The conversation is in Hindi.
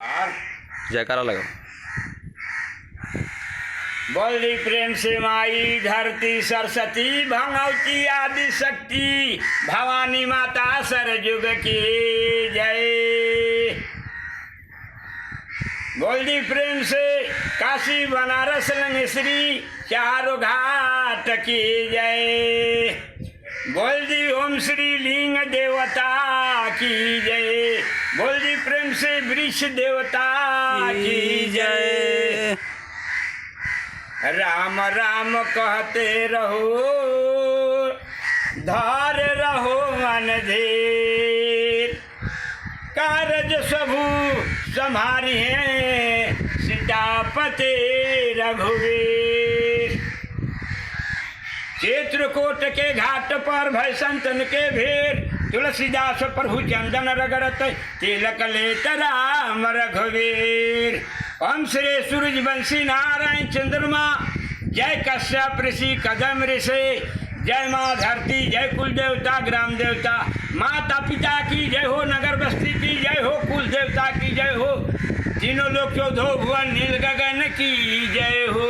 जयकारा लगा। बोली प्रेम से माई धरती सरस्वती भगवती आदि शक्ति भवानी माता सरजुग की जय। बोली प्रेम से काशी बनारस लंगेश्वरी चारों घाट की जय। बोल दी ओम श्री लिंग देवता की जय। बोल दी प्रेम से वृक्ष देवता की जय। राम राम कहते रहो धार रहो मन धीर। कारज सबू संभारिए सीतापति रघुवीर। चित्रकूट के घाट पर भय संतन के भीड़। तुलसीदास प्रभु चंदन रगड़त तिलक लेत राम रघुवीर। ओम श्री सूरजवंशी नारायण चंद्रमा जय कश्यप ऋषि कदम ऋषि। जय माँ धरती जय कुल देवता ग्राम देवता। माता पिता की जय हो नगर बस्ती की जय हो कुल देवता की जय हो। तीनों लोग चौदह भुवन नील गगन की जय हो।